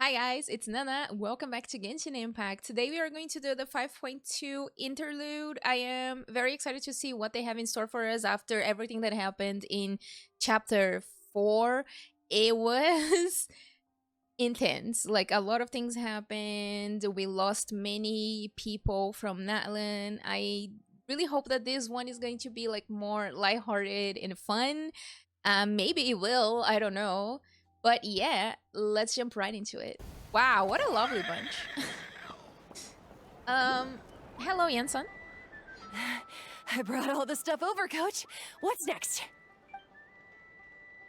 Hi guys, it's Nana. Welcome back to Genshin Impact. Today we are going to do the 5.2 interlude. I am very excited to see what they have in store for us after everything that happened in chapter 4. It was intense. Like a lot of things happened. We lost many people from Natlan. I really hope that this one is going to be like more lighthearted and fun. Maybe it will, I don't know. But yeah, let's jump right into it. Wow, what a lovely bunch. Hello, Jensen. I brought all the stuff over, Coach. What's next?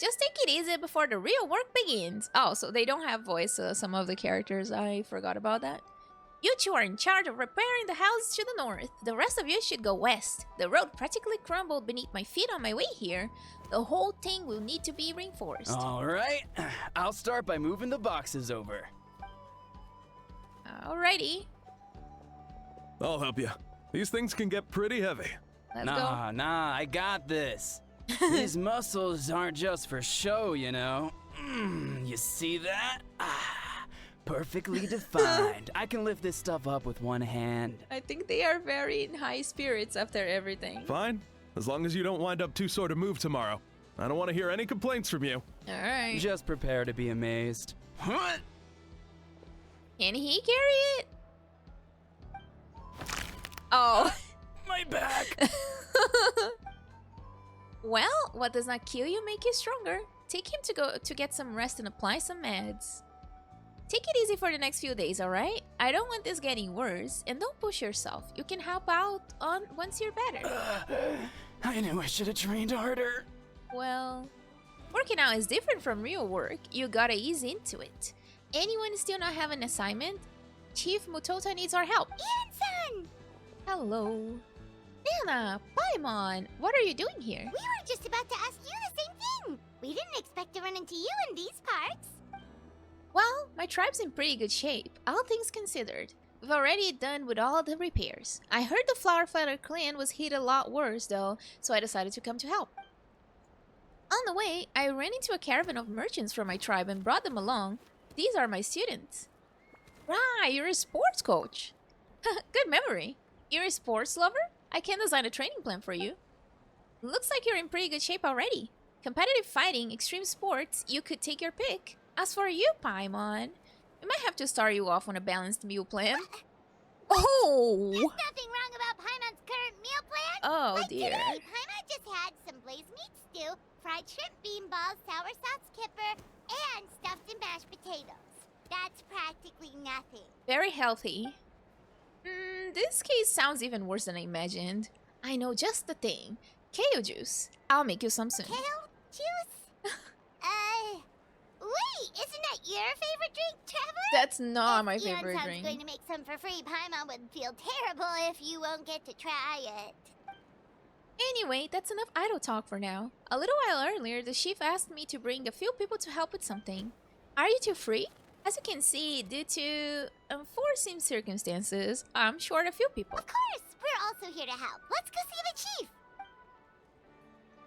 Just take it easy before the real work begins. Oh, so they don't have voice, some of the characters. I forgot about that. You two are in charge of repairing the houses to the north. The rest of you should go west. The road practically crumbled beneath my feet on my way here. The whole thing will need to be reinforced. Alright, I'll start by moving the boxes over. Alrighty. I'll help you. These things can get pretty heavy. Let's Nah, I got this. These muscles aren't just for show, you know. You see that? Perfectly defined. I can lift this stuff up with one hand. I think they are very in high spirits after everything. Fine. As long as you don't wind up too sore to move tomorrow. I don't want to hear any complaints from you. Alright. Just prepare to be amazed. What? Can he carry it? Oh. My back! Well, what does not kill you make you stronger. Take him to get some rest and apply some meds. Take it easy for the next few days, alright? I don't want this getting worse, and don't push yourself. You can help out once you're better. I knew I should have trained harder. Well, working out is different from real work. You gotta ease into it. Anyone still not have an assignment? Chief Mutota needs our help. Ian-san! Hello. Nana, Paimon, what are you doing here? We were just about to ask you the same thing! We didn't expect to run into you in these parts. Well, my tribe's in pretty good shape, all things considered. We've already done with all the repairs. I heard the Flower Feather clan was hit a lot worse though, so I decided to come to help. On the way, I ran into a caravan of merchants from my tribe and brought them along. These are my students. Right, you're a sports coach. Good memory. You're a sports lover? I can design a training plan for you. Looks like you're in pretty good shape already. Competitive fighting, extreme sports, you could take your pick. As for you, Paimon, we might have to start you off on a balanced meal plan. Oh! There's nothing wrong about Paimon's current meal plan. Oh like dear. Today, Paimon just had some blazed meat stew, fried shrimp bean balls, sour sauce kipper, and stuffed and mashed potatoes. That's practically nothing. Very healthy. This case sounds even worse than I imagined. I know just the thing. Kale juice. I'll make you some soon. Kale juice? Wait, isn't that your favorite drink, Traveler? That's not my If favorite Ian-san's drink. going to make some for free, Paimon would feel terrible if you won't get to try it. Anyway, that's enough idle talk for now. A little while earlier, the chief asked me to bring a few people to help with something. Are you two free? As you can see, due to unforeseen circumstances, I'm short a few people. Of course, we're also here to help. Let's go see the chief.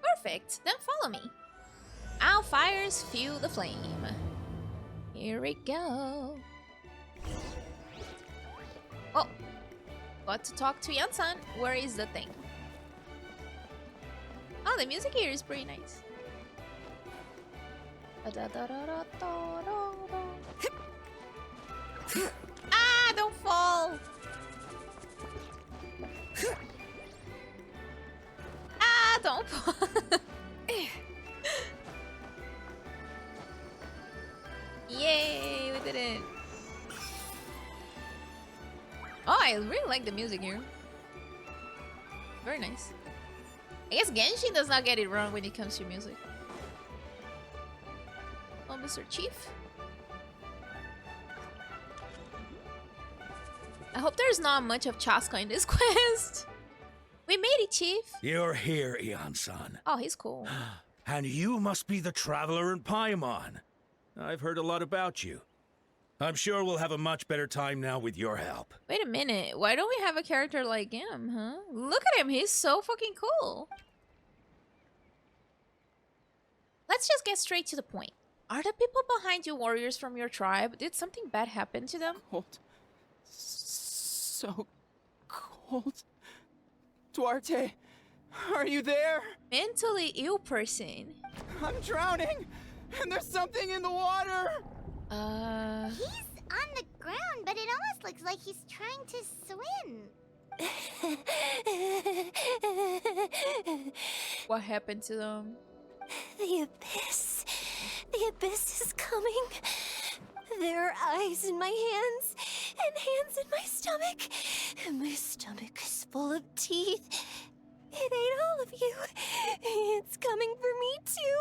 Perfect, then follow me. Our fires fuel the flame. Here we go. Oh, got to talk to Yansan. Where is the thing? Oh, the music here is pretty nice. Ah, don't fall! Ah, don't fall! Yay, we did it! Oh, I really like the music here. Very nice. I guess Genshin does not get it wrong when it comes to music. Oh, Mr. Chief. I hope there's not much of Chaska in this quest. We made it, Chief. You're here, Ian-san. Oh, he's cool. And you must be the traveler in Paimon. I've heard a lot about you. I'm sure we'll have a much better time now with your help. Wait a minute. Why don't we have a character like him, huh? Look at him. He's so fucking cool. Let's just get straight to the point. Are the people behind you warriors from your tribe? Did something bad happen to them? Cold. So cold. Duarte, are you there? Mentally ill person. I'm drowning, and there's something in the water. He's on the ground, but it almost looks like he's trying to swim. What happened to them? The abyss. The abyss is coming. There are eyes in my hands, and hands in my stomach. And my stomach is full of teeth. It ate all of you. It's coming for me too.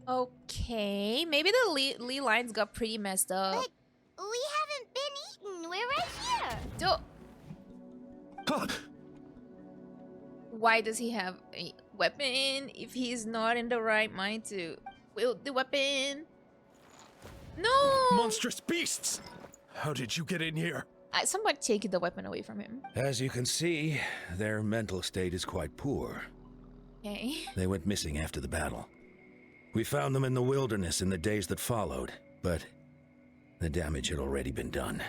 Okay, maybe the Lee lines got pretty messed up. But we haven't been eaten. We're right here. So, why does he have a weapon if he's not in the right mind to wield the weapon? No! Monstrous beasts! How did you get in here? Somebody take the weapon away from him. As you can see, their mental state is quite poor. Okay. They went missing after the battle. We found them in the wilderness in the days that followed, but the damage had already been done.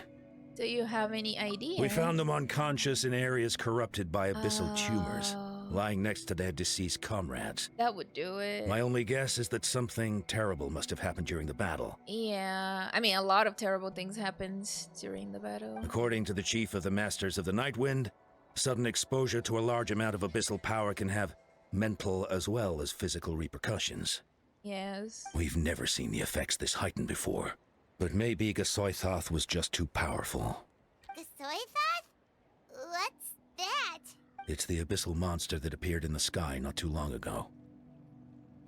Do you have any idea? We found them unconscious in areas corrupted by abyssal tumors, lying next to their deceased comrades. That would do it. My only guess is that something terrible must have happened during the battle. Yeah, I mean, a lot of terrible things happened during the battle. According to the chief of the Masters of the Nightwind, sudden exposure to a large amount of abyssal power can have mental as well as physical repercussions. Yes. We've never seen the effects this heightened before, but maybe Gasoithoth was just too powerful. The soy thought? What's that? It's the abyssal monster that appeared in the sky not too long ago.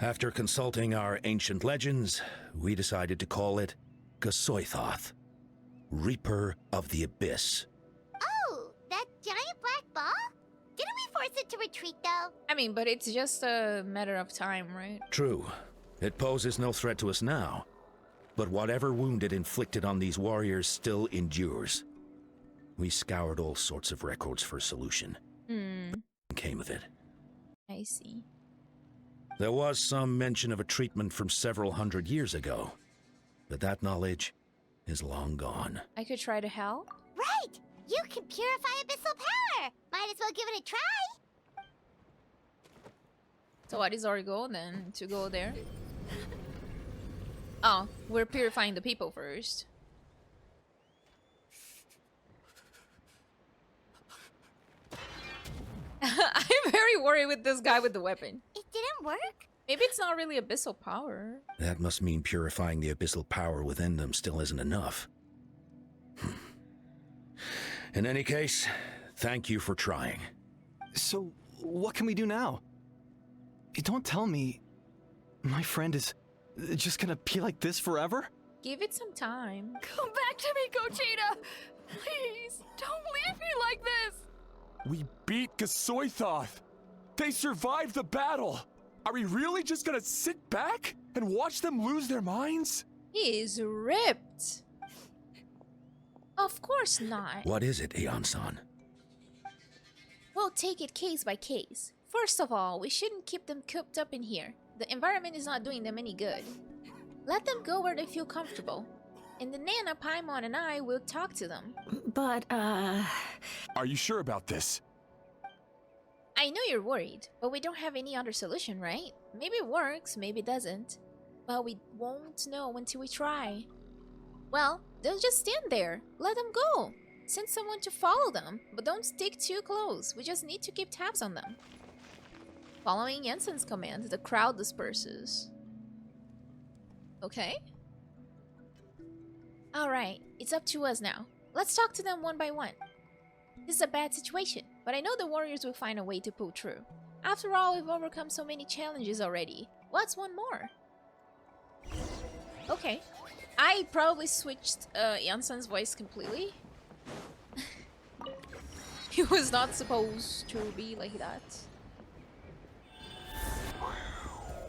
After consulting our ancient legends, we decided to call it Gasoithoth, Reaper of the Abyss. Oh, that giant black ball? Didn't we force it to retreat, though? I mean, but it's just a matter of time, right? True. It poses no threat to us now, but whatever wound it inflicted on these warriors still endures. We scoured all sorts of records for a solution. Came of it. I see. There was some mention of a treatment from several hundred years ago, but that knowledge is long gone. I could try to help. Right! You can purify abyssal power! Might as well give it a try! So what is our goal then? To go there? Oh, we're purifying the people first. I'm very worried with this guy with the weapon. It didn't work? Maybe it's not really abyssal power. That must mean purifying the abyssal power within them still isn't enough. In any case, thank you for trying. So, what can we do now? Don't tell me my friend is just gonna be like this forever? Give it some time. Come back to me, Cochitta! Please, don't leave me like this! We beat Gasoithoth! They survived the battle! Are we really just gonna sit back and watch them lose their minds? He is ripped. Of course not. What is it, Aeon-san? We'll take it case by case. First of all, we shouldn't keep them cooped up in here. The environment is not doing them any good. Let them go where they feel comfortable. And the Nana, Paimon, and I will talk to them. But, Are you sure about this? I know you're worried, but we don't have any other solution, right? Maybe it works, maybe it doesn't. But we won't know until we try. Well, they'll just stand there. Let them go. Send someone to follow them, but don't stick too close. We just need to keep tabs on them. Following Jensen's command, the crowd disperses. Okay. Alright, it's up to us now. Let's talk to them one by one. This is a bad situation, but I know the warriors will find a way to pull through. After all, we've overcome so many challenges already. What's one more? Okay. I probably switched Jansen's voice completely. He was not supposed to be like that.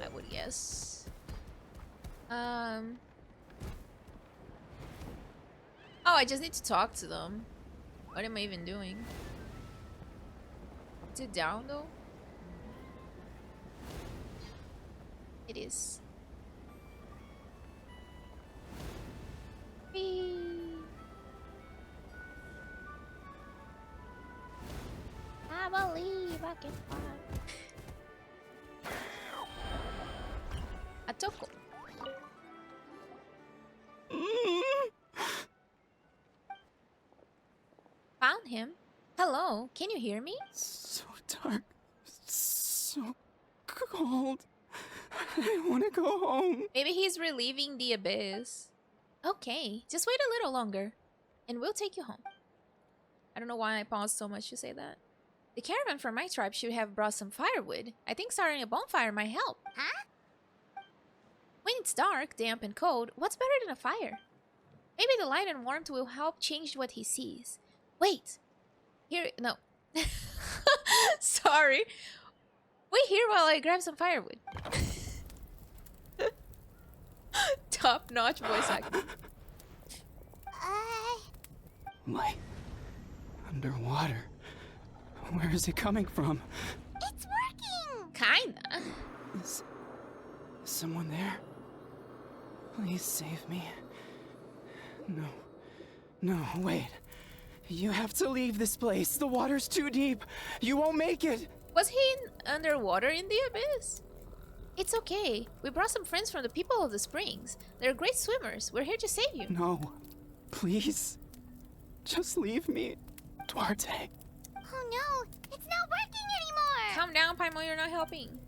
I would guess. Oh, I just need to talk to them. What am I even doing? Is it down though? It is. fucking fire. Atoco. Found him. Hello, can you hear me? So dark. So cold. I want to go home. Maybe he's relieving the abyss. Okay, just wait a little longer, and we'll take you home. I don't know why I paused so much to say that. The caravan from my tribe should have brought some firewood. I think starting a bonfire might help. Huh? When it's dark, damp, and cold, what's better than a fire? Maybe the light and warmth will help change what he sees. Wait! Here, no. Sorry. Wait here while I grab some firewood. Top-notch voice acting. Light. Underwater. Where is it coming from? It's working! Kinda. Is someone there? Please save me. No. No, wait. You have to leave this place. The water's too deep. You won't make it. Was he underwater in the abyss? It's okay. We brought some friends from the people of the springs. They're great swimmers. We're here to save you. No. Please. Just leave me. Duarte. Oh no, it's not working anymore! Calm down, Paimon, you're not helping.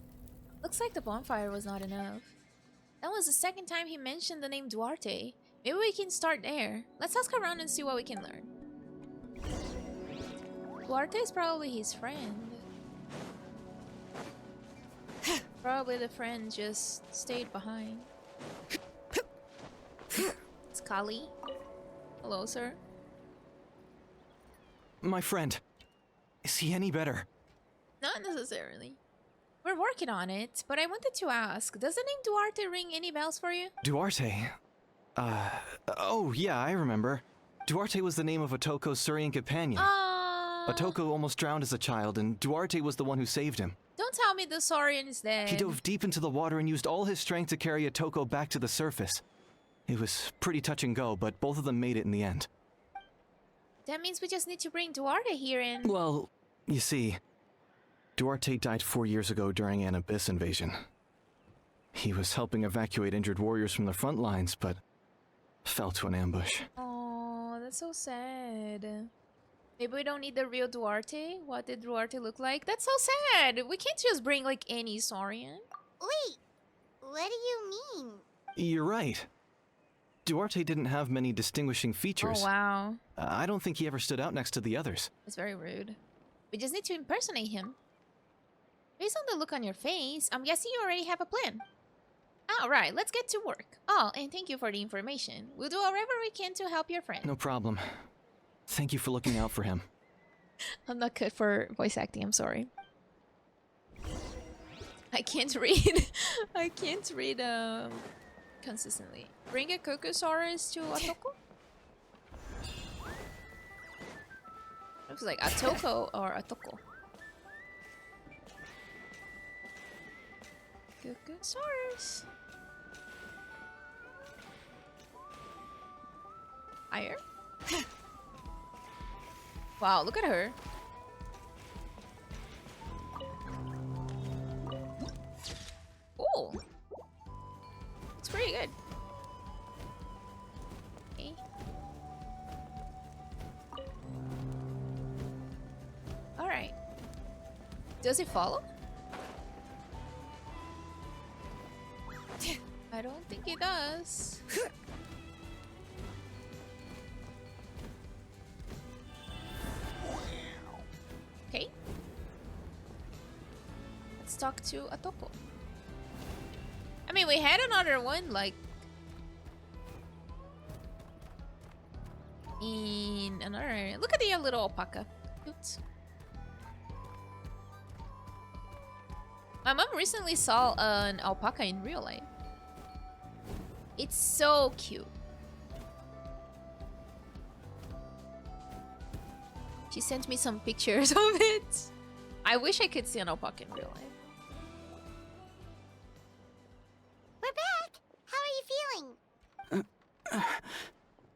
Looks like the bonfire was not enough. That was the second time he mentioned the name Duarte. Maybe we can start there. Let's ask around and see what we can learn. Duarte is probably his friend. Probably the friend just stayed behind. It's Kali. Hello, sir. My friend. Is he any better? Not necessarily. We're working on it, but I wanted to ask, does the name Duarte ring any bells for you? Duarte? Oh yeah, I remember. Duarte was the name of Atoco's Surian companion. Atoco almost drowned as a child, and Duarte was the one who saved him. Don't tell me the Saurian is dead. He dove deep into the water and used all his strength to carry Atoco back to the surface. It was pretty touch and go, but both of them made it in the end. That means we just need to bring Duarte here and... Well, you see, Duarte died 4 years ago during an abyss invasion. He was helping evacuate injured warriors from the front lines, but fell to an ambush. Oh, that's so sad. Maybe we don't need the real Duarte? What did Duarte look like? That's so sad! We can't just bring, like, any Saurian. Wait, what do you mean? You're right. Duarte didn't have many distinguishing features. Oh, wow. I don't think he ever stood out next to the others. It's very rude. We just need to impersonate him. Based on the look on your face, I'm guessing you already have a plan. Alright, let's get to work. Oh, and thank you for the information. We'll do whatever we can to help your friend. No problem. Thank you for looking out for him. I'm not good for voice acting, I'm sorry. I can't read. I can't read consistently. Bring a Cocosaurus to Atoco? Looks like Atoco or Atoco. Cocosaurus. Higher? Wow, look at her. Oh, it's pretty good. Okay. All right. Does it follow? I don't think it does. Okay. Let's talk to Atoco. I mean, we had another one, like... in another area. Look at the little alpaca. Cute. My mom recently saw an alpaca in real life. It's so cute. She sent me some pictures of it. I wish I could see an alpaca in real life. We're back! How are you feeling?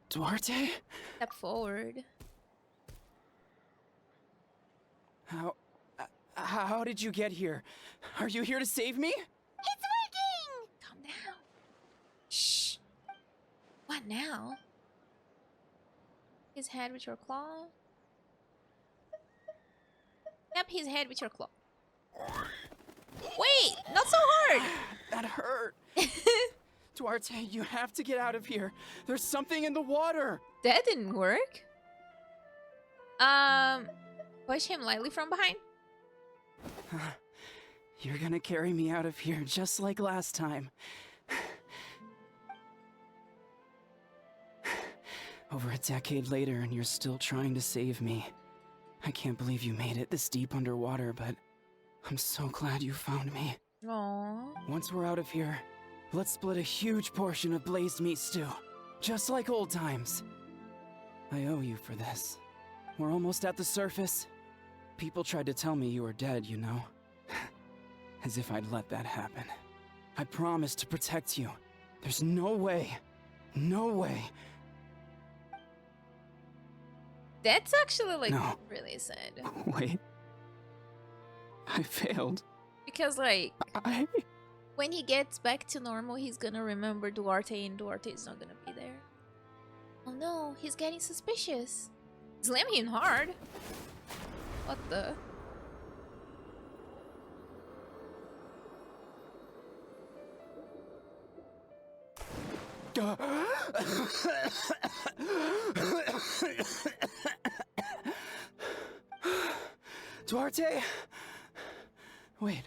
Duarte? Step forward. How How did you get here? Are you here to save me? It's working! Calm down. Shh. What now? His head with your claw. Tap his head with your claw. Wait, not so hard. That hurt. Duarte, you have to get out of here. There's something in the water. That didn't work. Push him lightly from behind. You're gonna carry me out of here just like last time. Over a decade later, and you're still trying to save me. I can't believe you made it this deep underwater, but I'm so glad you found me. Aww. Once we're out of here, let's split a huge portion of blazed meat stew, just like old times. I owe you for this. We're almost at the surface. People tried to tell me you were dead, you know. As if I'd let that happen. I promised to protect you. There's no way. No way. That's actually like No. really sad. Wait. I failed. Because like I... when he gets back to normal, he's gonna remember Duarte and Duarte is not gonna be there. Oh no, he's getting suspicious. Slam him hard. What the? Duarte? Wait,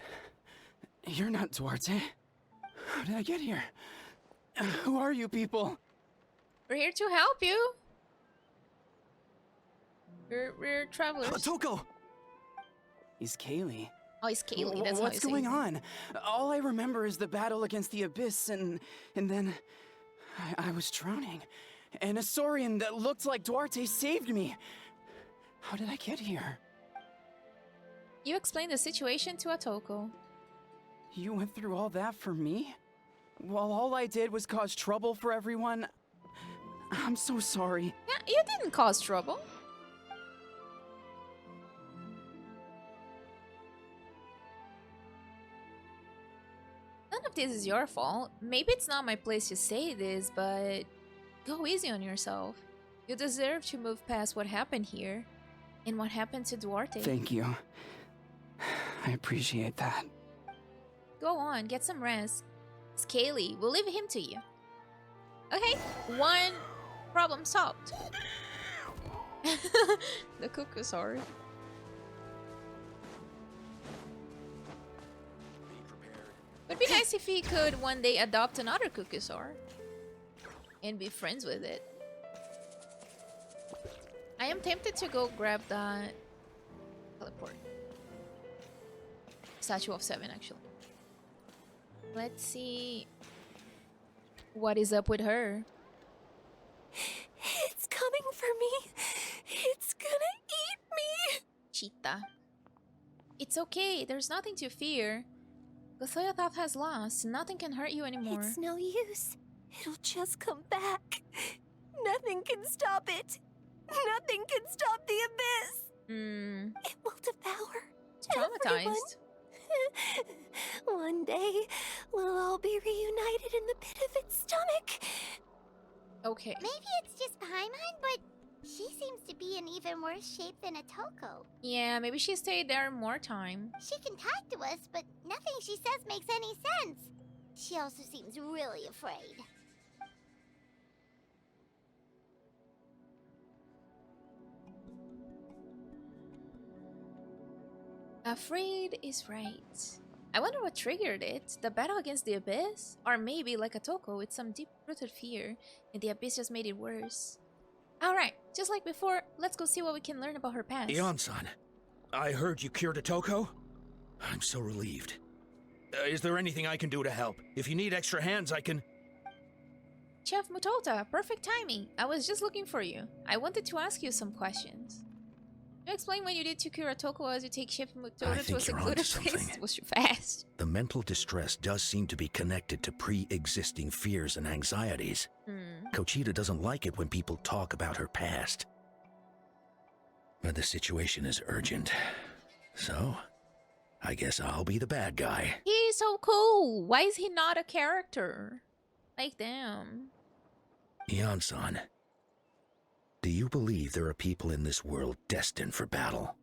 you're not Duarte. How did I get here? Who are you people? We're here to help you. We're travelers. Atoco! He's Kaylee. Oh, it's Kaylee. That's how What's you say going it. on? All I remember is the battle against the Abyss, and then I was drowning. And a Saurian that looked like Duarte saved me. How did I get here? You explained the situation to Atoco. You went through all that for me? While all I did was cause trouble for everyone? I'm so sorry. Yeah, you didn't cause trouble. None of this is your fault. Maybe it's not my place to say this, but go easy on yourself. You deserve to move past what happened here and what happened to Duarte. Thank you. I appreciate that. Go on, get some rest. It's Kaylee. We'll leave him to you. Okay, one problem solved. The cuckoo, sorry. Would be nice if he could one day adopt another Cuckosaur and be friends with it. I am tempted to go grab that teleport. Statue of 7, actually. Let's see what is up with her. It's coming for me. It's gonna eat me. Cochitta. It's okay, there's nothing to fear. Gothoyothoth has lost. Nothing can hurt you anymore. It's no use. It'll just come back. Nothing can stop it. Nothing can stop the abyss. It will devour everyone. Traumatized. One day, we'll all be reunited in the pit of its stomach. Okay. Maybe it's just Paimon, but she seems to be in even worse shape than Atoco. Yeah, maybe she stayed there more time. She can talk to us, but nothing she says makes any sense. She also seems really afraid. Afraid is right. I wonder what triggered it. The battle against the Abyss? Or maybe, like Atoco, it's some deep-rooted fear, and the Abyss just made it worse. Alright, just like before, let's go see what we can learn about her past. Ion-san, I heard you cured Atoco. I'm so relieved. Is there anything I can do to help? If you need extra hands, I can... Chef Mutota, perfect timing. I was just looking for you. I wanted to ask you some questions. Can you explain what you did to cure Atoco as you take Chef I Mutota to a think you're secluded onto place? something. It was too fast. The mental distress does seem to be connected to pre-existing fears and anxieties. Cochitta doesn't like it when people talk about her past. But the situation is urgent. So, I guess I'll be the bad guy. He's so cool. Why is he not a character like them? Yansan, do you believe there are people in this world destined for battle?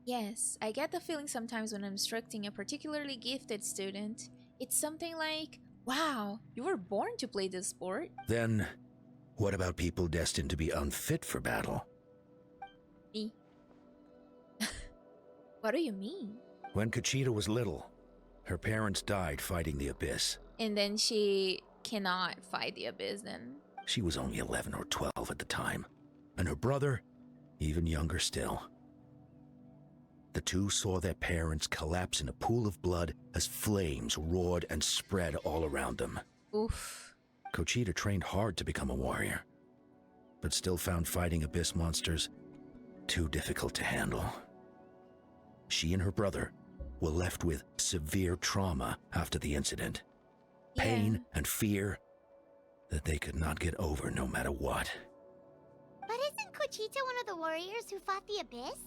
Yes, I get the feeling sometimes when I'm instructing a particularly gifted student. It's something like, wow, you were born to play this sport. Then, what about people destined to be unfit for battle? Me. What do you mean? When Cochitta was little, her parents died fighting the Abyss. And then she cannot fight the Abyss then. She was only 11 or 12 at the time, and her brother, even younger still. The two saw their parents collapse in a pool of blood as flames roared and spread all around them. Oof. Cochitta trained hard to become a warrior, but still found fighting Abyss monsters too difficult to handle. She and her brother were left with severe trauma after the incident. Pain and fear that they could not get over no matter what. But isn't Cochitta one of the warriors who fought the Abyss?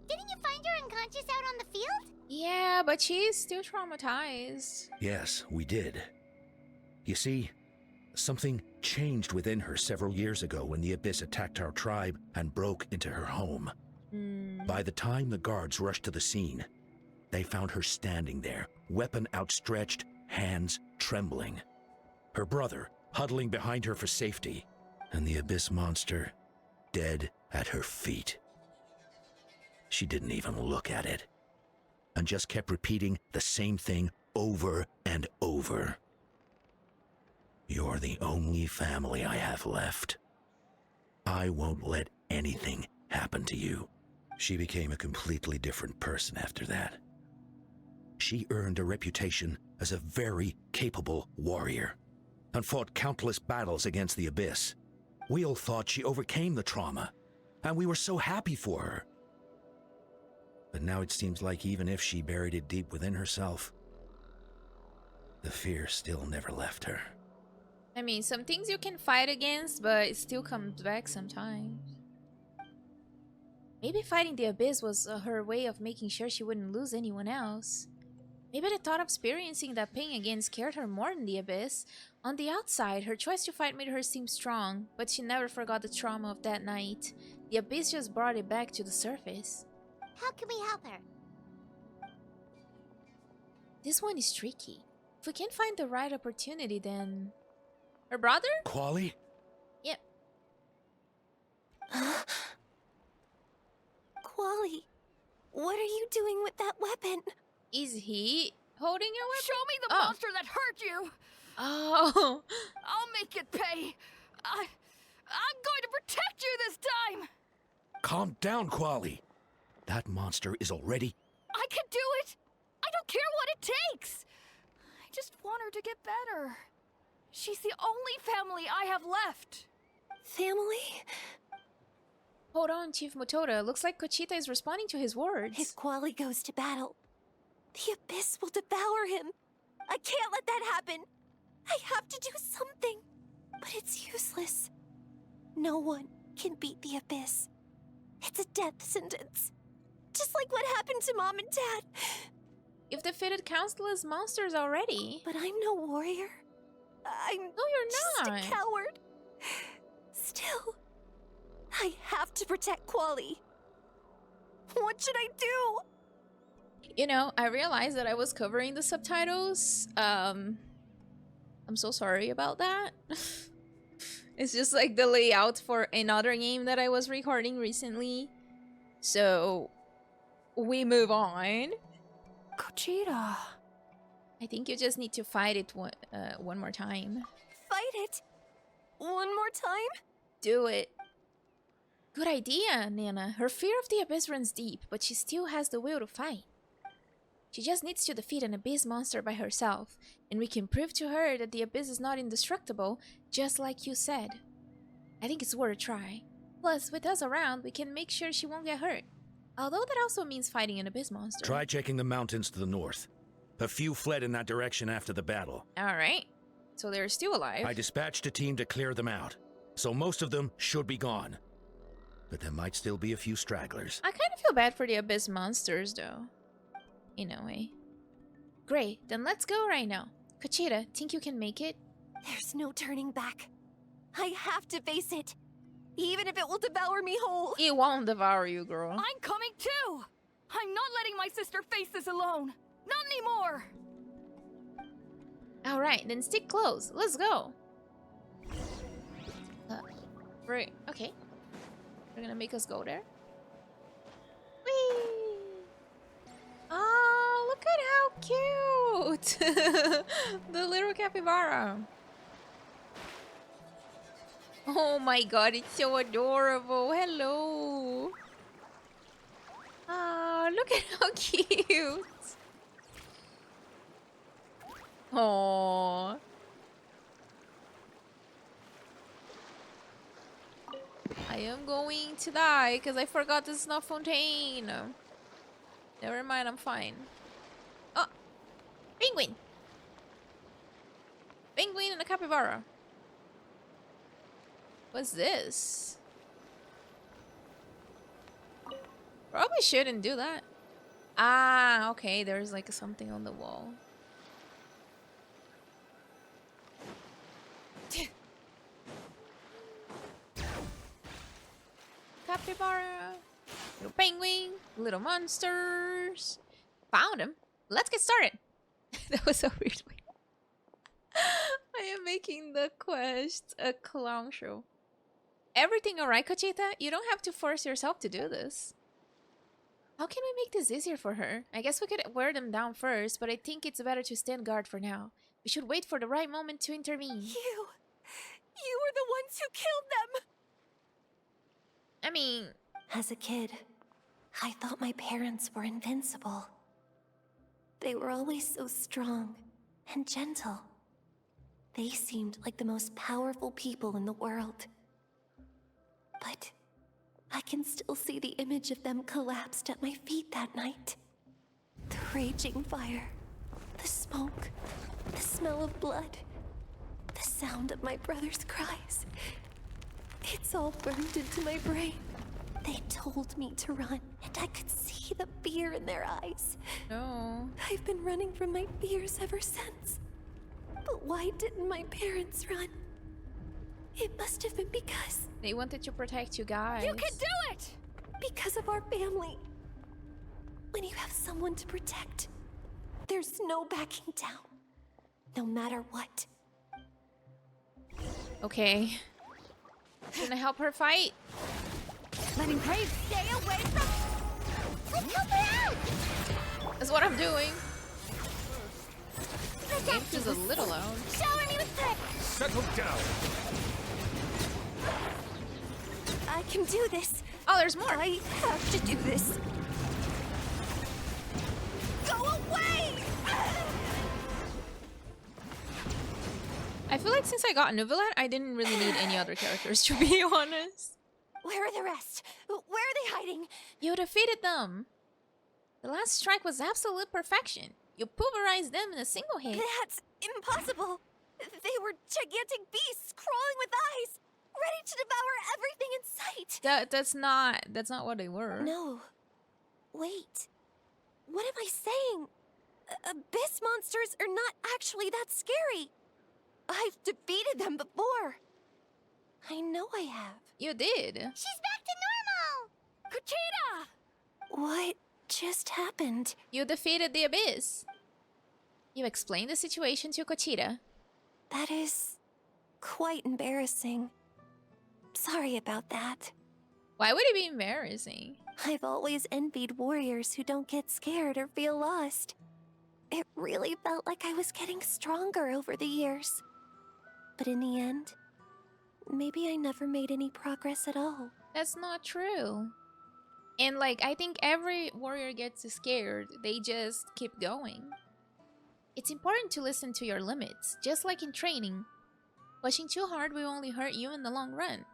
Didn't you find her unconscious out on the field? Yeah, but she's still traumatized. Yes, we did. You see, something changed within her several years ago when the Abyss attacked our tribe and broke into her home. By the time the guards rushed to the scene, they found her standing there, weapon outstretched, hands trembling. Her brother huddling behind her for safety, and the Abyss monster dead at her feet. She didn't even look at it, and just kept repeating the same thing over and over. You're the only family I have left. I won't let anything happen to you. She became a completely different person after that. She earned a reputation as a very capable warrior, and fought countless battles against the Abyss. We all thought she overcame the trauma, and we were so happy for her. But now it seems like even if she buried it deep within herself, the fear still never left her. I mean, some things you can fight against, but it still comes back sometimes. Maybe fighting the Abyss was her way of making sure she wouldn't lose anyone else. Maybe the thought of experiencing that pain again scared her more than the Abyss. On the outside, her choice to fight made her seem strong, but she never forgot the trauma of that night. The Abyss just brought it back to the surface. How can we help her? This one is tricky. If we can't find the right opportunity, then... Her brother? Quali? Yep. Quali, what are you doing with that weapon? Is he holding a weapon? Show me the monster that hurt you! Oh. I'll make it pay! I'm going to protect you this time! Calm down, Quali. That monster is already... I can do it! I don't care what it takes! I just want her to get better. She's the only family I have left. Family? Hold on, Chief Motoda. Looks like Cochitta is responding to his words. If Quali goes to battle, the Abyss will devour him. I can't let that happen. I have to do something. But it's useless. No one can beat the Abyss. It's a death sentence. Just like what happened to Mom and Dad. You've defeated countless monsters already. But I'm no warrior. I'm No, you're not. just a coward. Still, I have to protect Quali. What should I do? You know, I realized that I was covering the subtitles. I'm so sorry about that. It's just like the layout for another game that I was recording recently. So, we move on. Cochitta. I think you just need to fight it one more time. Fight it? One more time? Do it. Good idea, Nana. Her fear of the Abyss runs deep, but she still has the will to fight. She just needs to defeat an Abyss monster by herself, and we can prove to her that the Abyss is not indestructible, just like you said. I think it's worth a try. Plus, with us around, we can make sure she won't get hurt. Although that also means fighting an Abyss monster. Try checking the mountains to the north. A few fled in that direction after the battle. Alright. So they're still alive. I dispatched a team to clear them out, so most of them should be gone. But there might still be a few stragglers. I kind of feel bad for the Abyss monsters, though. In a way. Great, then let's go right now. Cochitta, think you can make it? There's no turning back. I have to face it. Even if it will devour me whole. It won't devour you, girl. I'm coming too! I'm not letting my sister face this alone! Not anymore! Alright, then stick close. Let's go. Right, okay. They're gonna make us go there. Whee! Oh, look at how cute! The little capybara. Oh my god, it's so adorable. Hello. Ah, look at how cute. Oh. I am going to die because I forgot the snuff fontaine. Never mind, I'm fine. Oh, penguin. Penguin and a capybara. What's this? Probably shouldn't do that. Ah, okay, there's like something on the wall. Capybara, little penguin, little monsters. Found him. Let's get started. That was so weird. I am making the quest a clown show. Everything alright, Cochitta? You don't have to force yourself to do this. How can we make this easier for her? I guess we could wear them down first, but I think it's better to stand guard for now. We should wait for the right moment to intervene. You were the ones who killed them! I mean... As a kid, I thought my parents were invincible. They were always so strong and gentle. They seemed like the most powerful people in the world. But I can still see the image of them collapsed at my feet that night. The raging fire, the smoke, the smell of blood, the sound of my brother's cries. It's all burned into my brain. They told me to run, and I could see the fear in their eyes. No. I've been running from my fears ever since. But why didn't my parents run? It must have been because... They wanted to protect you guys. You can do it! Because of our family. When you have someone to protect, there's no backing down. No matter what. Okay. Gonna help her fight? Letting Crave Stay away from... Let's help her out! That's what I'm doing. Protect Imp is a little loud. Shower me with tricks! Settle down. I can do this. Oh, there's more. I have to do this. Go away! I feel like since I got Nuvilat, I didn't really need any other characters, to be honest. Where are the rest? Where are they hiding? You defeated them. The last strike was absolute perfection. You pulverized them in a single hit. That's impossible. They were gigantic beasts crawling with eyes, ready to devour everything in sight. That's not what they were. No. Wait. What am I saying? Abyss monsters are not actually that scary. I've defeated them before. I know I have. You did. She's back to normal! Cochitta! What just happened? You defeated the Abyss. You explained the situation to Cochitta. That is quite embarrassing. Sorry about that. Why would it be embarrassing? I've always envied warriors who don't get scared or feel lost. It really felt like I was getting stronger over the years. But in the end, maybe I never made any progress at all. That's not true. And like, I think every warrior gets scared. They just keep going. It's important to listen to your limits, just like in training. Pushing too hard will only hurt you in the long run.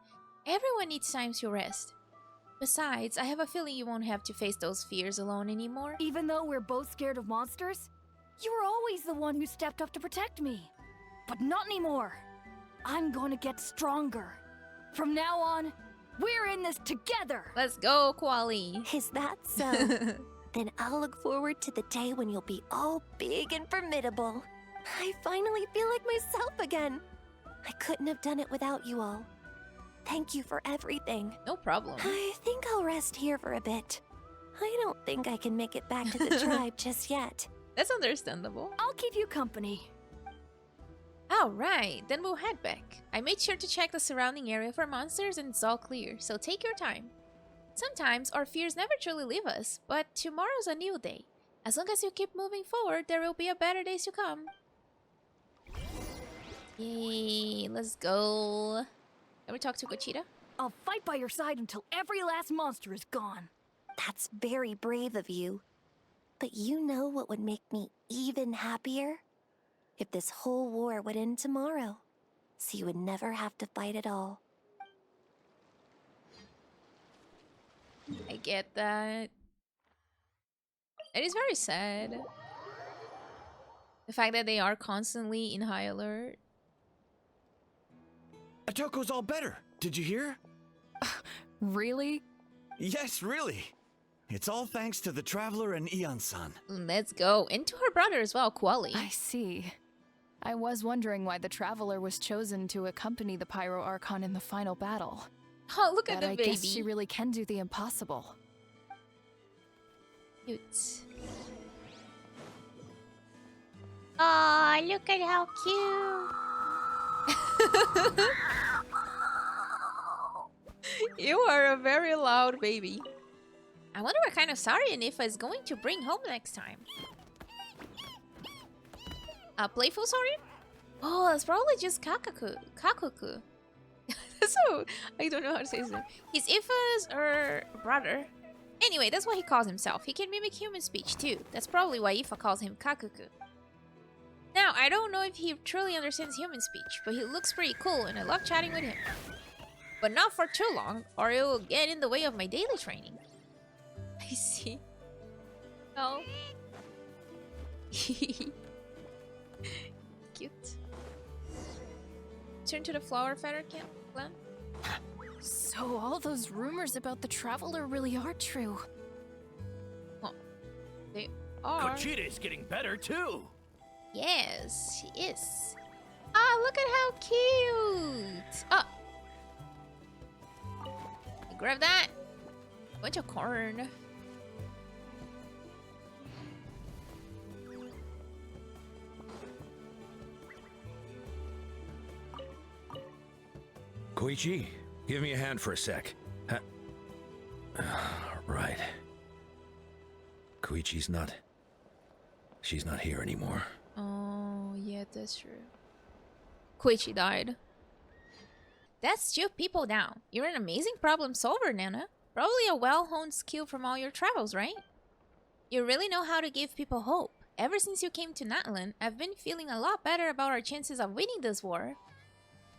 Everyone needs time to rest. Besides, I have a feeling you won't have to face those fears alone anymore. Even though we're both scared of monsters, you were always the one who stepped up to protect me. But not anymore. I'm going to get stronger. From now on, we're in this together. Let's go, Quali. Is that so? Then I'll look forward to the day when you'll be all big and formidable. I finally feel like myself again. I couldn't have done it without you all. Thank you for everything. No problem. I think I'll rest here for a bit. I don't think I can make it back to the tribe just yet. That's understandable. I'll keep you company. Alright, then we'll head back. I made sure to check the surrounding area for monsters and it's all clear, so take your time. Sometimes our fears never truly leave us, but tomorrow's a new day. As long as you keep moving forward, there will be a better days to come. Yay, let's go. Can we talk to Cochitta? I'll fight by your side until every last monster is gone. That's very brave of you. But you know what would make me even happier? If this whole war would end tomorrow, so you would never have to fight at all. I get that. It is very sad. The fact that they are constantly in high alert. Atoco's all better. Did you hear? Really? Yes, really. It's all thanks to the Traveler and Eon-san. Let's go. And to her brother as well, Quali. I see. I was wondering why the Traveler was chosen to accompany the Pyro Archon in the final battle. Oh, look at But the I baby. guess she really can do the impossible. Cute. Aw, look at how cute. You are a very loud baby. I wonder what kind of sari Anifa is going to bring home next time. A playful sari? Oh, that's probably just Kakuku. So, I don't know how to say his name. He's Ifa's brother. Anyway, that's what he calls himself. He can mimic human speech too. That's probably why Ifa calls him Kakuku. Now, I don't know if he truly understands human speech, but he looks pretty cool and I love chatting with him. But not for too long, or it will get in the way of my daily training. I see. Oh. Cute. Turn to the flower feather camp clan. So all those rumors about the Traveler really are true. Oh, they are. Cochitta's getting better too. Yes, she is. Ah, look at how cute. Oh. Grab that. Bunch of corn. Koichi, give me a hand for a sec. Right. Koichi's not... She's not here anymore. Oh, yeah, that's true. Koichi died. That's two people down. You're an amazing problem solver, Nana. Probably a well-honed skill from all your travels, right? You really know how to give people hope. Ever since you came to Natlan, I've been feeling a lot better about our chances of winning this war.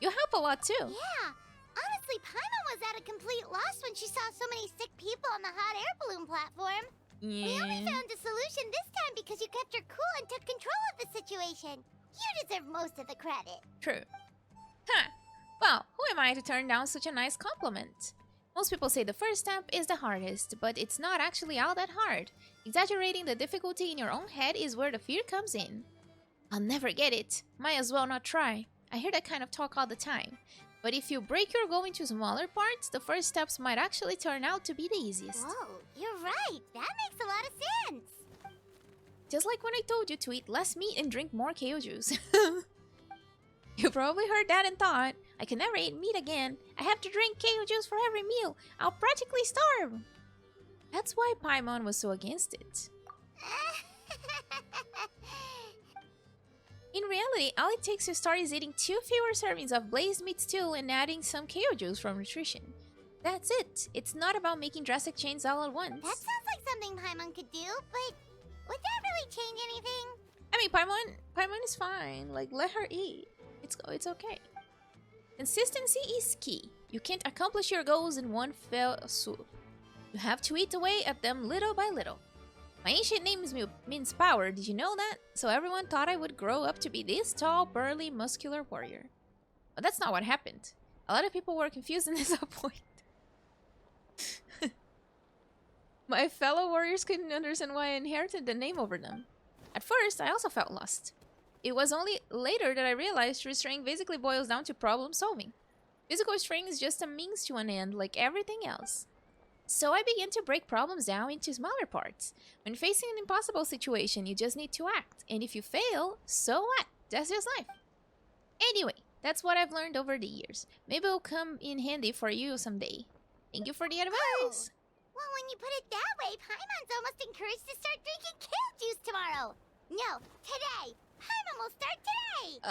You help a lot too. Yeah. Honestly, Paimon was at a complete loss when she saw so many sick people on the hot air balloon platform. We only Yeah. found a solution this time because you kept her cool and took control of the situation. You deserve most of the credit. True. Huh. Well, who am I to turn down such a nice compliment? Most people say the first step is the hardest, but it's not actually all that hard. Exaggerating the difficulty in your own head is where the fear comes in. I'll never get it. Might as well not try. I hear that kind of talk all the time. But if you break your goal into smaller parts, the first steps might actually turn out to be the easiest. Whoa, you're right. That makes a lot of sense. Just like when I told you to eat less meat and drink more KO juice. You probably heard that and thought, I can never eat meat again. I have to drink KO juice for every meal. I'll practically starve. That's why Paimon was so against it. In reality, all it takes to start is eating 2 fewer servings of blazed meat stew and adding some KO juice from nutrition. That's it. It's not about making drastic changes all at once. That sounds like something Paimon could do, but would that really change anything? I mean, Paimon is fine. Like, let her eat. It's okay. Consistency is key. You can't accomplish your goals in one fell swoop. You have to eat away at them little by little. My ancient name means power, did you know that? So everyone thought I would grow up to be this tall, burly, muscular warrior. But that's not what happened. A lot of people were confused in this point. My fellow warriors couldn't understand why I inherited the name over them. At first, I also felt lost. It was only later that I realized restraining basically boils down to problem solving. Physical restraining is just a means to an end, like everything else. So I began to break problems down into smaller parts. When facing an impossible situation, you just need to act. And if you fail, so what? That's just life. Anyway, that's what I've learned over the years. Maybe it'll come in handy for you someday. Thank you for the advice. Well, when you put it that way, Paimon's almost encouraged to start drinking kale juice tomorrow. No, today. Paimon will start today.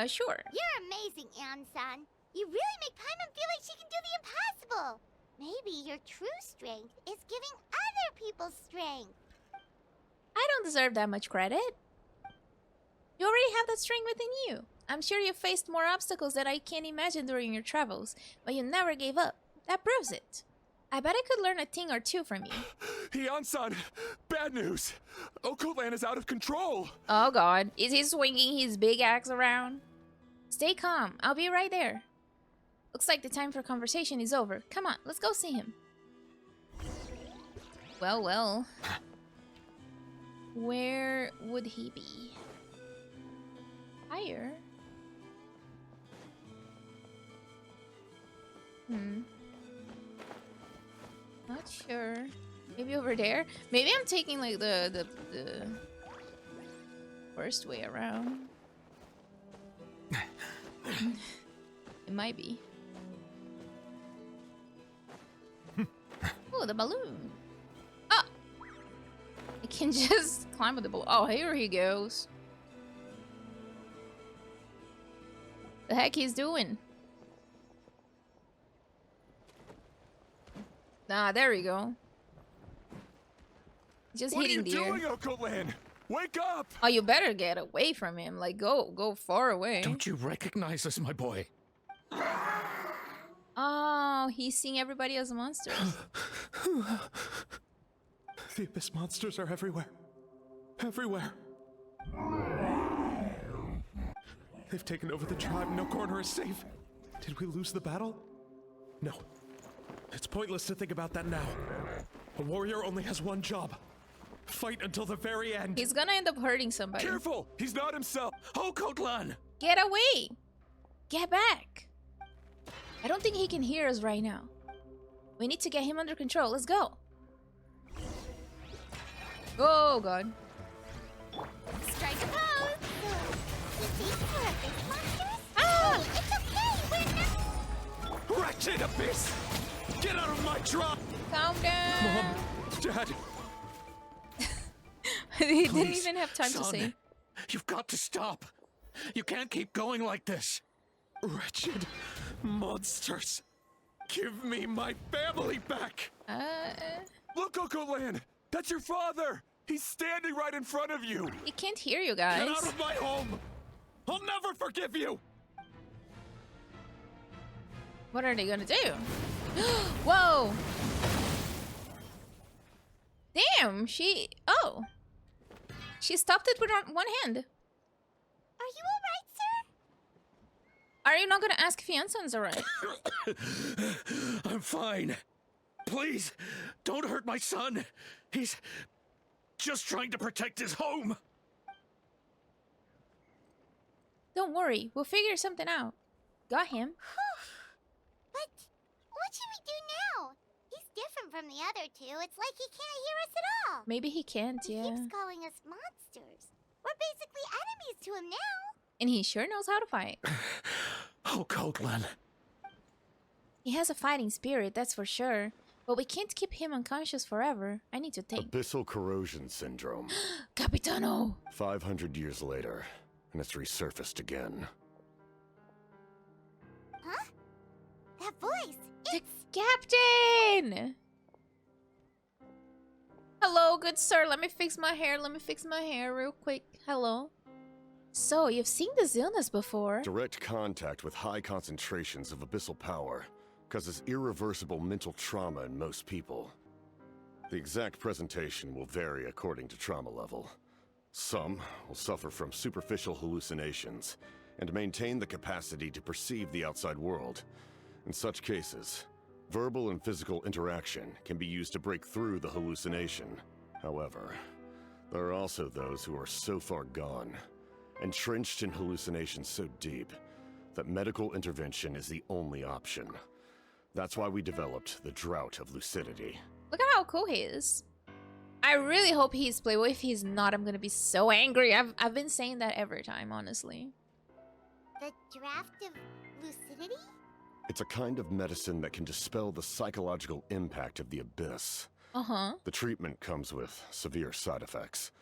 Sure. You're amazing, Ansan. You really make Paimon feel like she can do the impossible. Maybe your true strength is giving other people strength. I don't deserve that much credit. You already have that strength within you. I'm sure you faced more obstacles that I can't imagine during your travels, but you never gave up. That proves it. I bet I could learn a thing or two from you. Ian-san, bad news. Ocotlan is out of control. Oh god, is he swinging his big axe around? Stay calm, I'll be right there. Looks like the time for conversation is over. Come on, let's go see him. Well, well. Where would he be? Higher? Not sure. Maybe over there? Maybe I'm taking like the first way around. It might be. Oh, the balloon. Ah! I can just climb with the balloon. Oh, here he goes. The heck he's doing? Ah, there we go. Just hitting the air. What are you doing, Ocotlan? Wake up! Oh, you better get away from him. Like, go far away. Don't you recognize us, my boy? Oh, he's seeing everybody as monsters. The Abyss monsters are everywhere. Everywhere. They've taken over the tribe. No corner is safe. Did we lose the battle? No. It's pointless to think about that now. A warrior only has one job. Fight until the very end. He's gonna end up hurting somebody. Careful! He's not himself. Ocotlan! Get away! Get back! I don't think he can hear us right now. We need to get him under control. Let's go. Oh god. Strike a pose. These are Abyss monsters? Ah! Hey, it's okay. We're not... Wretched Abyss! Get out of my tribe! Calm down. Mom, Dad, He didn't Please, even have time to son, say. You've got to stop. You can't keep going like this. wretched monsters! Give me my family back! Look, Ocotlan! That's your father! He's standing right in front of you! He can't hear you guys. Get out of my home! I'll never forgive you! What are they gonna do? Whoa! Damn, oh. She stopped it with one hand. Are you alright, sir? Are you not gonna ask if Fianzon's alright? I'm fine. Please, don't hurt my son. He's just trying to protect his home. Don't worry, we'll figure something out. Got him. But what should we do now? He's different from the other two. It's like he can't hear us at all. Maybe he can't, He yeah. keeps calling us monsters. We're basically enemies to him now. And he sure knows how to fight. Ocotlan. He has a fighting spirit, that's for sure. But we can't keep him unconscious forever. I need to think. Abyssal corrosion syndrome. Capitano! 500 years later, and it's resurfaced again. Huh? That voice! The captain! Hello, good sir. Let me fix my hair real quick. Hello. So, you've seen this illness before. Direct contact with high concentrations of abyssal power causes irreversible mental trauma in most people. The exact presentation will vary according to trauma level. Some will suffer from superficial hallucinations and maintain the capacity to perceive the outside world. In such cases, Verbal and physical interaction can be used to break through the hallucination. However, there are also those who are so far gone, entrenched in hallucinations so deep, that medical intervention is the only option. That's why we developed the Drought of Lucidity. Look at how cool he is. I really hope he's playable. If he's not, I'm gonna be so angry. I've been saying that every time, honestly. The draft of lucidity? It's a kind of medicine that can dispel the psychological impact of the abyss. Uh-huh. The treatment comes with severe side effects,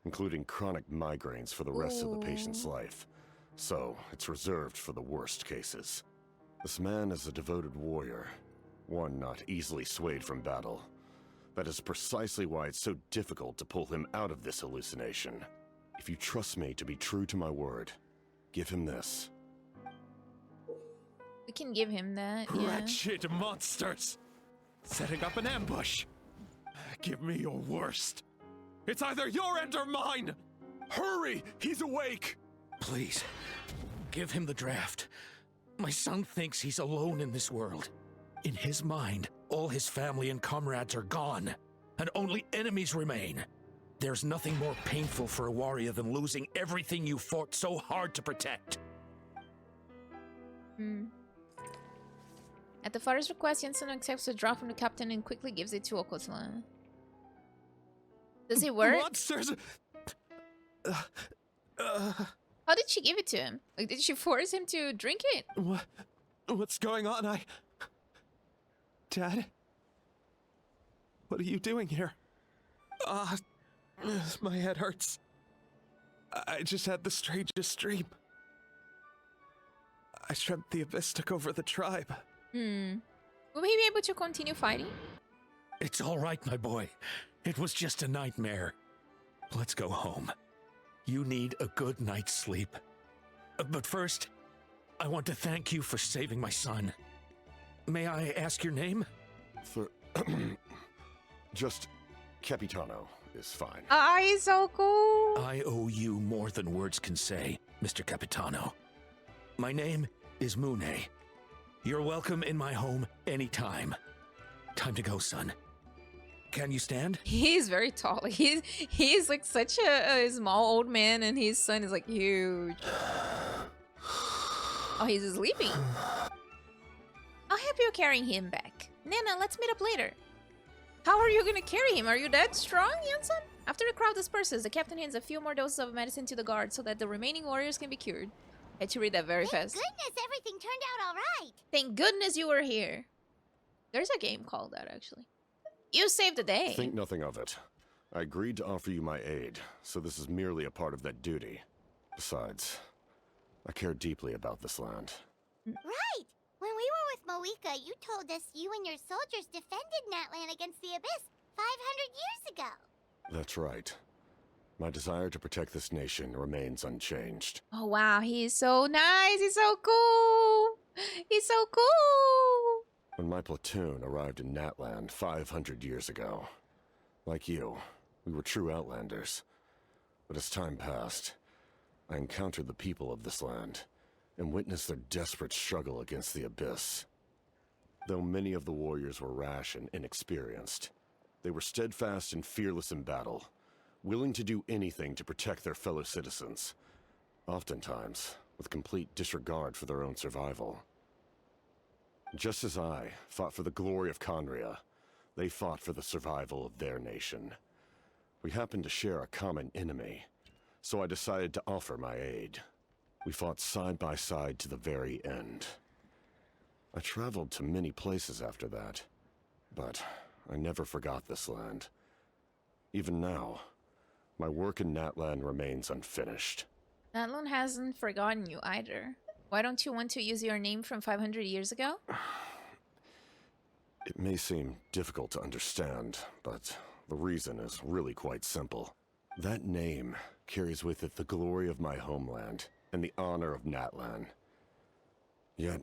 including chronic migraines for the rest of the patient's life. So, it's reserved for the worst cases. This man is a devoted warrior, one not easily swayed from battle. That is precisely why it's so difficult to pull him out of this hallucination. If you trust me to be true to my word, give him this. We can give him that, yeah. Wretched monsters! Setting up an ambush! Give me your worst! It's either your end or mine! Hurry! He's awake! Please, give him the draft. My son thinks he's alone in this world. In his mind, all his family and comrades are gone, and only enemies remain. There's nothing more painful for a warrior than losing everything you fought so hard to protect. At the father's request, Jensen accepts a draft from the captain and quickly gives it to Ocotlan. Does it work? Monsters! How did she give it to him? Like, did she force him to drink it? What's going on? Dad? What are you doing here? My head hurts. I just had the strangest dream. I dreamt the Abyss took over the tribe. Will he be able to continue fighting? It's all right, my boy. It was just a nightmare. Let's go home. You need a good night's sleep. But first, I want to thank you for saving my son. May I ask your name? Just Capitano is fine. He's so cool. I owe you more than words can say, Mr. Capitano. My name is Mune. You're welcome in my home anytime. Time to go, son. Can you stand? He's very tall. He's like such a small old man, and his son is like huge. Oh, he's sleeping. I'll help you carrying him back. Nana, let's meet up later. How are you gonna carry him? Are you that strong, Jensen? After the crowd disperses, the captain hands a few more doses of medicine to the guards so that the remaining warriors can be cured. I had to read that very fast. Thank goodness everything turned out all right. Thank goodness you were here. There's a game called that, actually. You saved the day. Think nothing of it. I agreed to offer you my aid, so this is merely a part of that duty. Besides, I care deeply about this land. Right! When we were with mavuika, you told us you and your soldiers defended Natlan against the Abyss 500 years ago. That's right. My desire to protect this nation remains unchanged. Oh, wow. He's so nice. He's so cool. He's so cool. When my platoon arrived in Natlan 500 years ago, like you, we were true outlanders. But as time passed, I encountered the people of this land and witnessed their desperate struggle against the Abyss. Though many of the warriors were rash and inexperienced, they were steadfast and fearless in battle, willing to do anything to protect their fellow citizens, oftentimes with complete disregard for their own survival. Just as I fought for the glory of Conria, they fought for the survival of their nation. We happened to share a common enemy, so I decided to offer my aid. We fought side by side to the very end. I traveled to many places after that, but I never forgot this land. Even now, my work in Natlan remains unfinished. Natlan hasn't forgotten you either. Why don't you want to use your name from 500 years ago? It may seem difficult to understand, but the reason is really quite simple. That name carries with it the glory of my homeland and the honor of Natlan. Yet,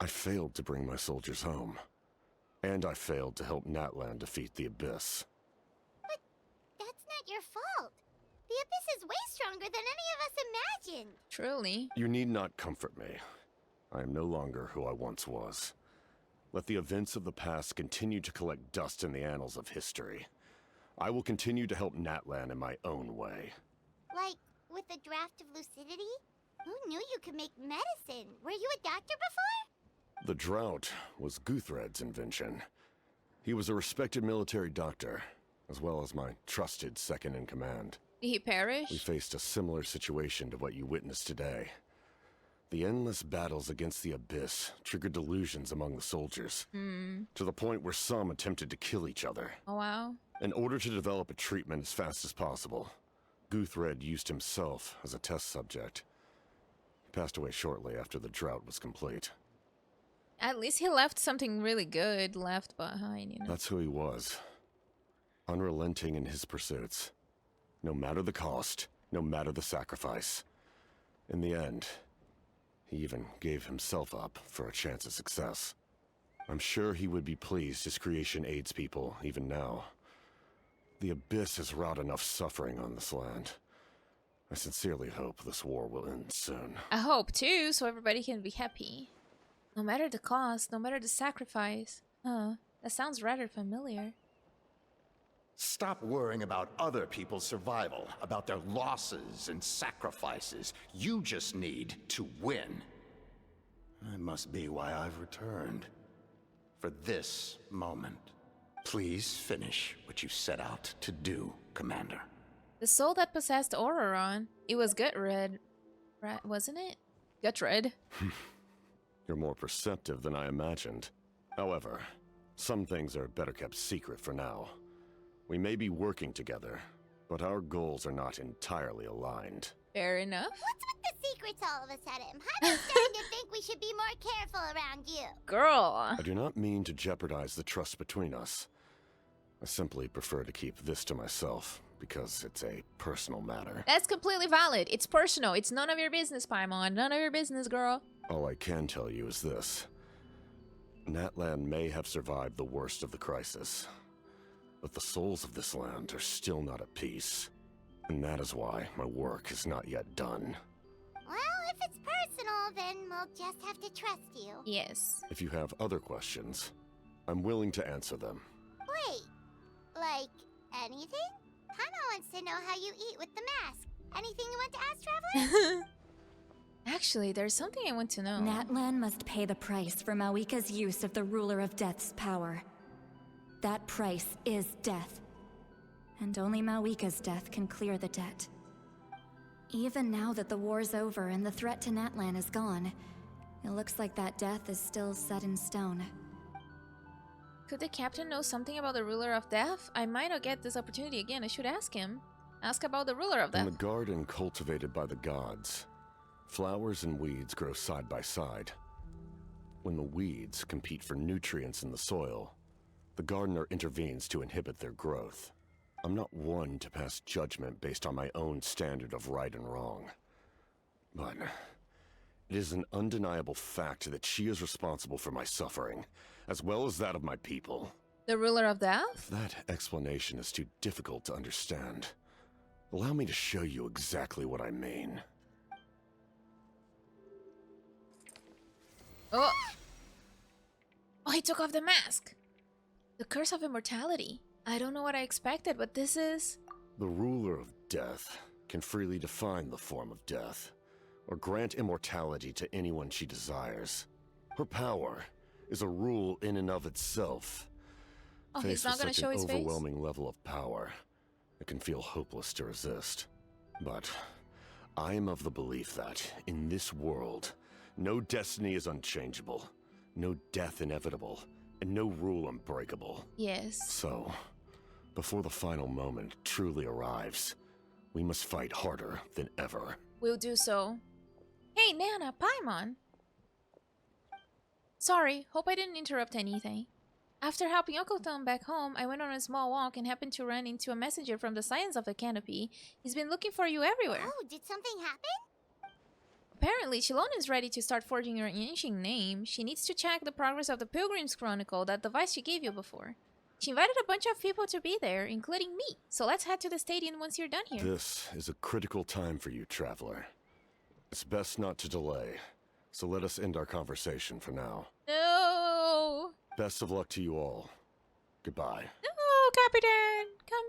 I failed to bring my soldiers home. And I failed to help Natlan defeat the Abyss. But that's not your fault. The Abyss is way stronger than any of us imagined. Truly. You need not comfort me. I am no longer who I once was. Let the events of the past continue to collect dust in the annals of history. I will continue to help Natlan in my own way. Like, with the draft of lucidity? Who knew you could make medicine? Were you a doctor before? The drought was Guthred's invention. He was a respected military doctor, as well as my trusted second-in-command. Did he perish? We faced a similar situation to what you witnessed today. The endless battles against the Abyss triggered delusions among the soldiers, to the point where some attempted to kill each other. Oh, wow. In order to develop a treatment as fast as possible, Guthred used himself as a test subject. He passed away shortly after the drought was complete. At least he left something really good left behind, you know? That's who he was. Unrelenting in his pursuits. No matter the cost, no matter the sacrifice. In the end, he even gave himself up for a chance at success. I'm sure he would be pleased his creation aids people, even now. The Abyss has wrought enough suffering on this land. I sincerely hope this war will end soon. I hope too, so everybody can be happy. No matter the cost, no matter the sacrifice. Huh, that sounds rather familiar. Stop worrying about other people's survival, about their losses and sacrifices. You just need to win. That must be why I've returned. For this moment. Please finish what you set out to do, Commander. The soul that possessed Auroron, it was Gutred, right, wasn't it? Gutred. You're more perceptive than I imagined. However, some things are better kept secret for now. We may be working together, but our goals are not entirely aligned. Fair enough. What's with the secrets all of a sudden? I'm starting to think we should be more careful around you. Girl. I do not mean to jeopardize the trust between us. I simply prefer to keep this to myself, because it's a personal matter. That's completely valid. It's personal. It's none of your business, Paimon. None of your business, girl. All I can tell you is this. Natlan may have survived the worst of the crisis, but the souls of this land are still not at peace. And that is why my work is not yet done. Well, if it's personal, then we'll just have to trust you. Yes. If you have other questions, I'm willing to answer them. Wait, like anything? Paimon wants to know how you eat with the mask. Anything you want to ask, Traveler? Actually, there's something I want to know. Natlan must pay the price for Mawika's use of the Ruler of Death's power. That price is death. And only Mawika's death can clear the debt. Even now that the war's over and the threat to Natlan is gone, it looks like that death is still set in stone. Could the captain know something about the Ruler of Death? I might not get this opportunity again. I should ask him. Ask about the Ruler of Death. In the garden cultivated by the gods, flowers and weeds grow side by side. When the weeds compete for nutrients in the soil, the gardener intervenes to inhibit their growth. I'm not one to pass judgment based on my own standard of right and wrong. But it is an undeniable fact that she is responsible for my suffering, as well as that of my people. The Ruler of Death? If that explanation is too difficult to understand, allow me to show you exactly what I mean. Oh! Oh, he took off the mask! The curse of immortality. I don't know what I expected, but this is... The ruler of death can freely define the form of death, or grant immortality to anyone she desires. Her power is a rule in and of itself. Oh, he's Faced not with gonna such show an his face? overwhelming level of power, it can feel hopeless to resist. But I am of the belief that, in this world, no destiny is unchangeable, no death inevitable, and no rule unbreakable. Yes. So, before the final moment truly arrives, we must fight harder than ever. We'll do so. Hey, Nana, Paimon! Sorry, hope I didn't interrupt anything. After helping Ocotlan back home, I went on a small walk and happened to run into a messenger from the Science of the Canopy. He's been looking for you everywhere. Oh, did something happen? Apparently, Chilona is ready to start forging her ancient name. She needs to check the progress of the Pilgrim's Chronicle, that device she gave you before. She invited a bunch of people to be there, including me. So let's head to the stadium once you're done here. This is a critical time for you, Traveler. It's best not to delay, so let us end our conversation for now. No! Best of luck to you all. Goodbye. No, Capitan! Come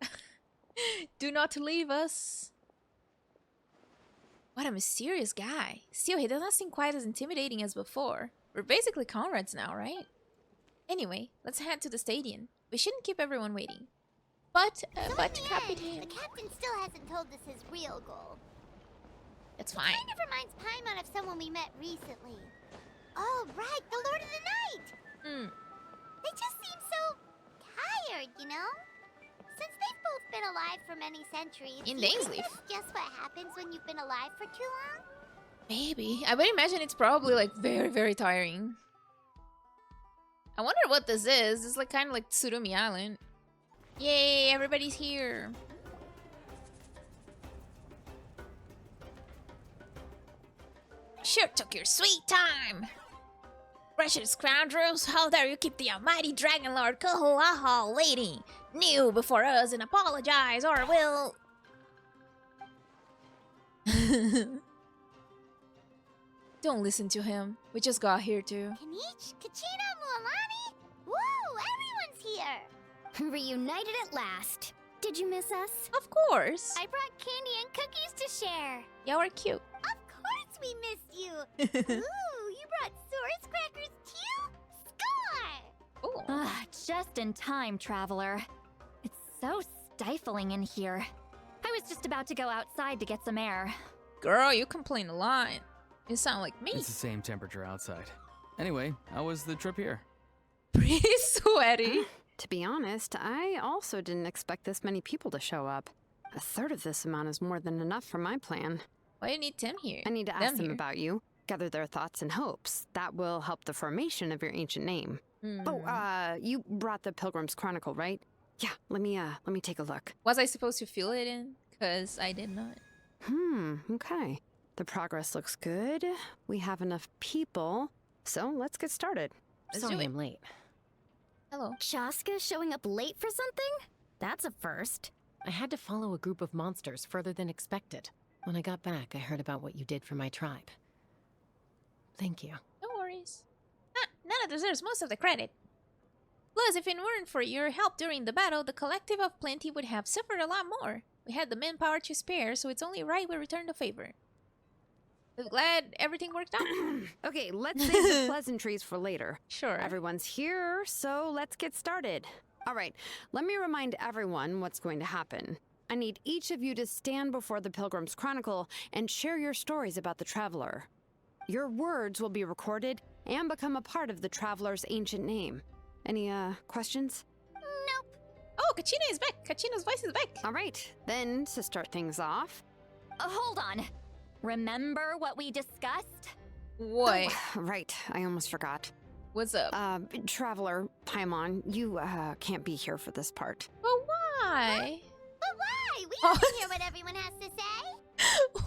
back! Do not leave us. What a mysterious guy. Still, he doesn't seem quite as intimidating as before. We're basically comrades now, right? Anyway, let's head to the stadium. We shouldn't keep everyone waiting. But Capitan... The captain still hasn't told us his real goal. It's fine. It kind of reminds Paimon of someone we met recently. Oh, right, the Lord of the Night! They just seem so tired, you know? Since they've both been alive for many centuries, In do you think Dainsleif. that's just what happens when you've been alive for too long? Maybe. I would imagine it's probably like very, very tiring. I wonder what this is. It's like kind of like Tsurumi Island. Yay, everybody's here. Sure took your sweet time. Wretched scoundrels, how dare you keep the almighty Dragon Lord Kuhuaha waiting? Kneel before us and apologize, or we'll... Don't listen to him. We just got here too. Kanich, Kachina, Mualani? Woo, everyone's here! Reunited at last. Did you miss us? Of course. I brought candy and cookies to share. Yeah, we're cute. Of course we missed you. Ooh, you brought Source crackers too? Score! Ooh. Ah, just in time, traveler. It's so stifling in here. I was just about to go outside to get some air. Girl, you complain a lot. You sound like me. It's the same temperature outside. Anyway, how was the trip here? Pretty sweaty. To be honest, I also didn't expect this many people to show up. A third of this amount is more than enough for my plan. Why do you need Tim here? I need to ask them about you, gather their thoughts and hopes. That will help the formation of your ancient name. Oh, you brought the Pilgrim's Chronicle, right? Yeah, let me take a look. Was I supposed to fill it in? Because I did not. Okay. The progress looks good. We have enough people. So let's get started. Sorry I'm late. Hello. Chaska showing up late for something? That's a first. I had to follow a group of monsters further than expected. When I got back, I heard about what you did for my tribe. Thank you. No worries. Nana deserves most of the credit. Plus, if it weren't for your help during the battle, the Collective of Plenty would have suffered a lot more. We had the manpower to spare, so it's only right we return the favor. We're glad everything worked out. Okay, let's save the pleasantries for later. Sure. Everyone's here, so let's get started. All right, let me remind everyone what's going to happen. I need each of you to stand before the Pilgrim's Chronicle and share your stories about the Traveler. Your words will be recorded and become a part of the Traveler's ancient name. Any, questions? Nope. Oh, Kachina is back. Kachina's voice is back. All right, then to start things off... Hold on. Remember what we discussed? What? Oh, right, I almost forgot. What's up? Traveler, Paimon, you, can't be here for this part. But why? But why? We have to hear what everyone has to say.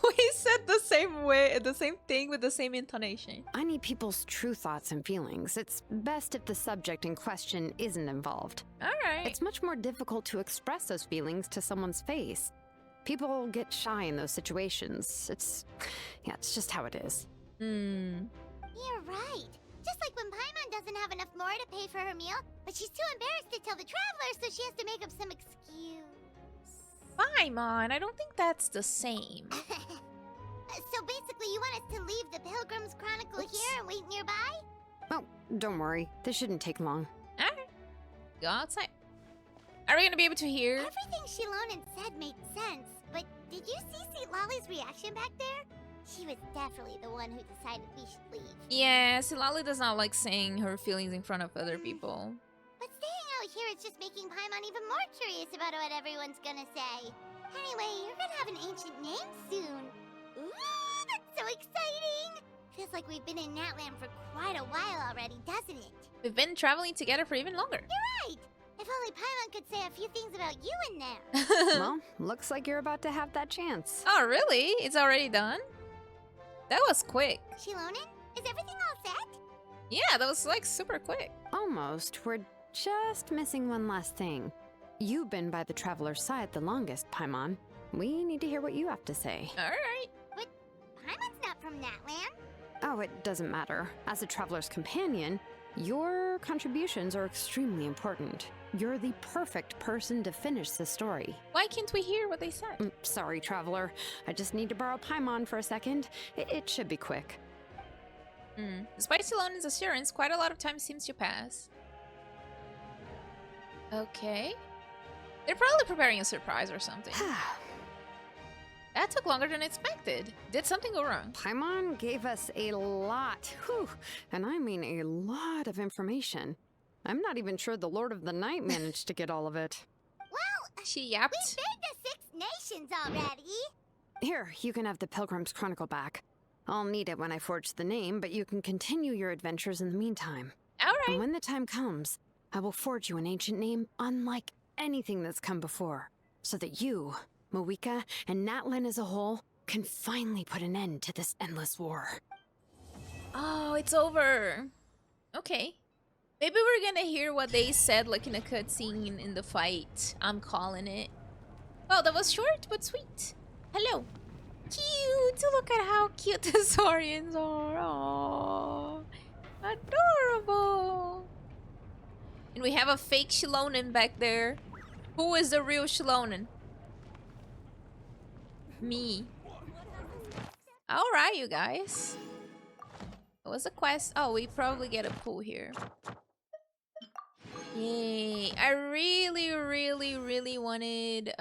We said the same way, the same thing with the same intonation. I need people's true thoughts and feelings. It's best if the subject in question isn't involved. Alright. It's much more difficult to express those feelings to someone's face. People get shy in those situations. It's just how it is. You're right. Just like when Paimon doesn't have enough more to pay for her meal, but she's too embarrassed to tell the traveler, so she has to make up some excuse. Paimon, I don't think that's the same. So basically, you want us to leave the Pilgrim's Chronicle here and wait nearby? Oh, don't worry. This shouldn't take long. Alright. Go outside. Are we gonna be able to hear? Everything Shilonen said made sense, but did you see Lolly's reaction back there? She was definitely the one who decided we should leave. Yeah, Silali does not like saying her feelings in front of other people. But staying out here is just making Paimon even more curious about what everyone's gonna say. Anyway, you're gonna have an ancient name soon. Ooh, that's so exciting! Feels like we've been in Natlan for quite a while already, doesn't it? We've been traveling together for even longer. You're right! If only Paimon could say a few things about you in there. Well, looks like you're about to have that chance. Oh, really? It's already done? That was quick. Shilonen, is everything all set? Yeah, that was like super quick. Almost. We're just missing one last thing. You've been by the Traveler's side the longest, Paimon. We need to hear what you have to say. Alright. But Paimon's not from Natlan. Oh, it doesn't matter. As a Traveler's companion, Your contributions are extremely important. You're the perfect person to finish the story. Why can't we hear what they said? Sorry, Traveler. I just need to borrow Paimon for a second. It should be quick. Despite Shalon's assurance, quite a lot of time seems to pass. Okay. They're probably preparing a surprise or something. That took longer than expected. Did something go wrong? Paimon gave us a lot, and I mean a lot of information. I'm not even sure the Lord of the Night managed to get all of it. Well, she yapped. We made the Six Nations already. Here, you can have the Pilgrim's Chronicle back. I'll need it when I forge the name, but you can continue your adventures in the meantime. All right. And when the time comes, I will forge you an ancient name unlike anything that's come before, so that you, mavuika, and Natlan as a whole can finally put an end to this endless war. Oh, it's over. Okay. Maybe we're gonna hear what they said like in a cutscene in the fight. I'm calling it. Well, that was short but sweet. Hello. Cute! Look at how cute the Saurians are. Aww. Adorable. And we have a fake Shilonen back there. Who is the real Shilonen? Me. Alright, you guys. What was the quest? Oh, we probably get a pool here. Yay. I really wanted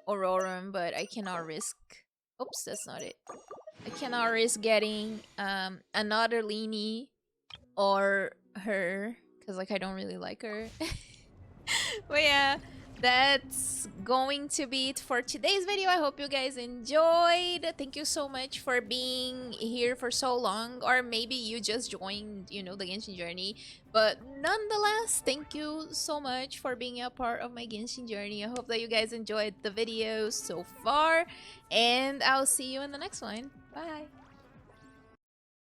Aurorum, but I cannot risk. Oops, that's not it. I cannot risk getting another Leanie or her, because like I don't really like her. But yeah, that's going to be it for today's video. I hope you guys enjoyed. Thank you so much for being here for so long, or maybe you just joined, you know, the Genshin journey. But nonetheless, thank you so much for being a part of my Genshin journey. I hope that you guys enjoyed the video so far, and I'll see you in the next one. Bye.